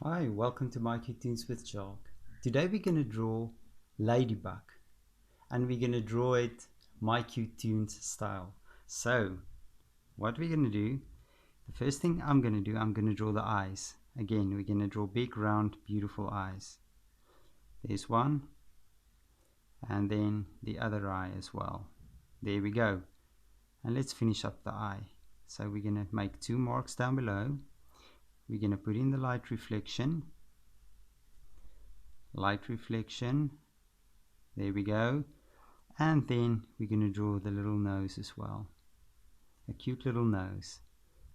Hi, welcome to My Toons with Jock. Today we're going to draw LadyBug, and we're going to draw it My Toons style. So what we're going to do, the first thing I'm going to do, I'm going to draw the eyes. Again, we're going to draw big, round, beautiful eyes. There's one, and then the other eye as well. There we go. And let's finish up the eye. So we're going to make two marks down below. We're going to put in the light reflection, there we go, and then we're going to draw the little nose as well, a cute little nose,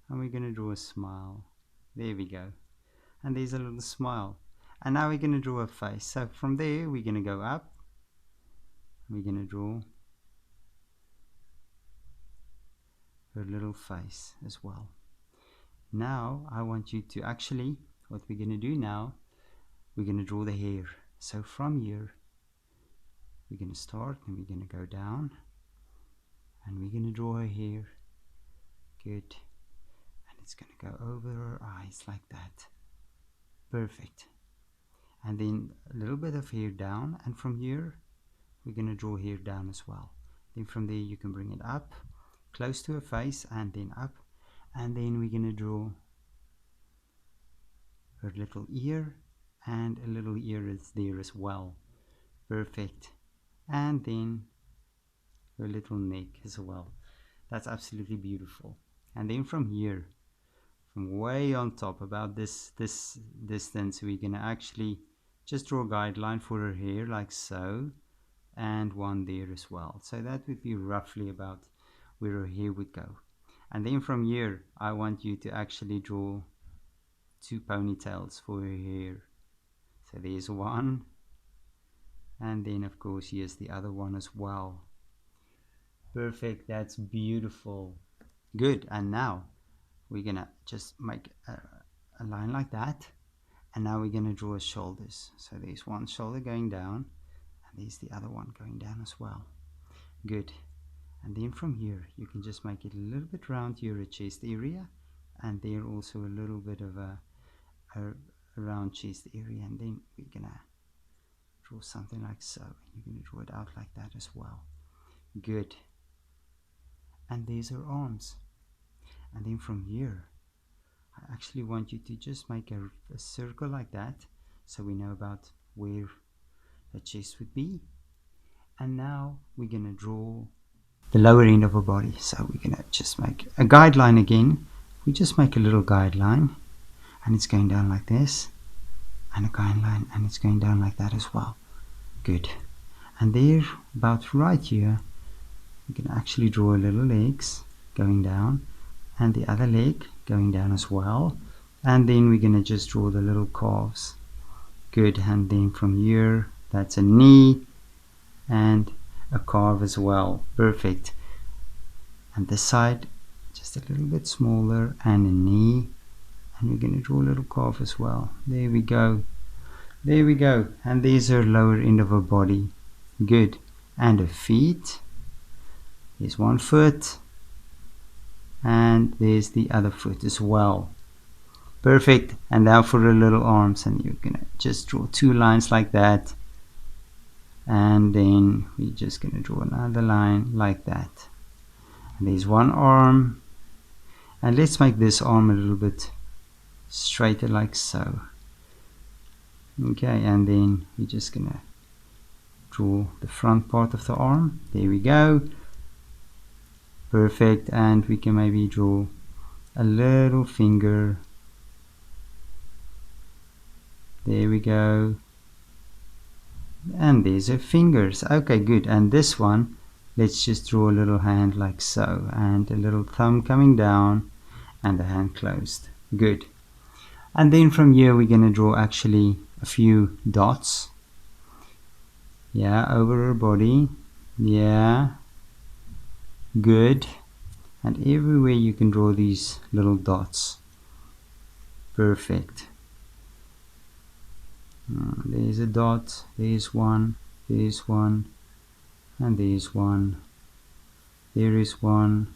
and we're going to draw a smile. There we go, and there's a little smile. And now we're going to draw a face. So from there we're going to go up, we're going to draw her little face as well. Now I want you to actually, what we're going to do now, we're going to draw the hair. So from here we're going to start, and we're going to go down, and we're going to draw her hair. Good. And it's going to go over her eyes like that. Perfect. And then a little bit of hair down, and from here we're going to draw hair down as well. Then from there you can bring it up close to her face, and then up, and then we're going to draw her little ear, and a little ear is there as well. Perfect. And then her little neck as well. That's absolutely beautiful. And then from here, from way on top, about this distance, we're gonna actually just draw a guideline for her hair like so, and one there as well. So that would be roughly about where her hair would go. And then from here I want you to actually draw two ponytails for her hair. So there's one, and then of course here's the other one as well. Perfect. That's beautiful. Good. And now we're gonna just make a line like that, and now we're gonna draw his shoulders. So there's one shoulder going down, and there's the other one going down as well. Good. And then from here you can just make it a little bit round your chest area, and there also a little bit of a round chest area, and then we're gonna draw something like so. You're gonna draw it out like that as well. Good. And there's her arms. And then from here I actually want you to just make a circle like that, so we know about where the chest would be. And now we're gonna draw the lower end of her body. So we're gonna just make a guideline again. We just make a little guideline, and it's going down like this, and a guideline, and it's going down like that as well. Good. And there, about right here, we can actually draw a little legs going down, and the other leg going down as well. And then we're going to just draw the little calves. Good. And then from here, that's a knee and a calf as well. Perfect. And this side just a little bit smaller, and a knee, and we're going to draw a little calf as well. There we go. There we go. And there's her lower end of her body. Good. And her feet. There's one foot, and there's the other foot as well. Perfect. And now for her little arms, and you're gonna just draw two lines like that, and then we're just gonna draw another line like that. And there's one arm, and let's make this arm a little bit straighter like so. Okay, and then we're just gonna draw the front part of the arm. There we go. Perfect. And we can maybe draw a little finger. There we go. And there's her fingers. Okay, good. And this one, let's just draw a little hand like so, and a little thumb coming down, and the hand closed. Good. And then from here we're going to draw actually a few dots. Yeah, over her body. Yeah. Good. And everywhere you can draw these little dots. Perfect. There's a dot, there's one, and there's one. There is one.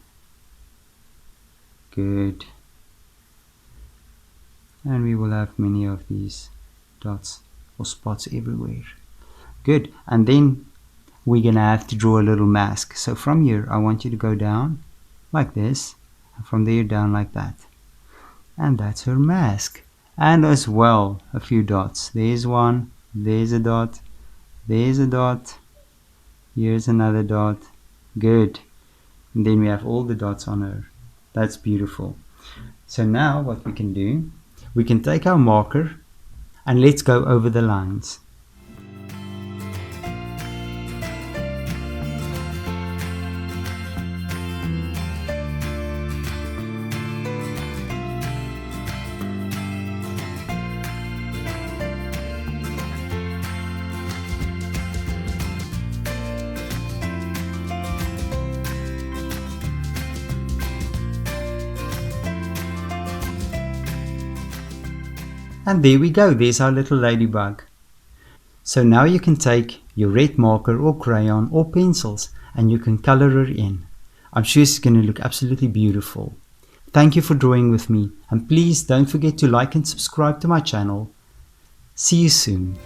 Good. And we will have many of these dots or spots everywhere. Good. And then we're gonna have to draw a little mask. So from here I want you to go down like this, and from there down like that, and that's her mask. And as well a few dots. There's one, there's a dot, there's a dot, here's another dot. Good. And then we have all the dots on her. That's beautiful. So now what we can do, we can take our marker and let's go over the lines. And there we go, there's our little ladybug. So now you can take your red marker or crayon or pencils and you can color her in. I'm sure it's going to look absolutely beautiful. Thank you for drawing with me, and please don't forget to like and subscribe to my channel. See you soon.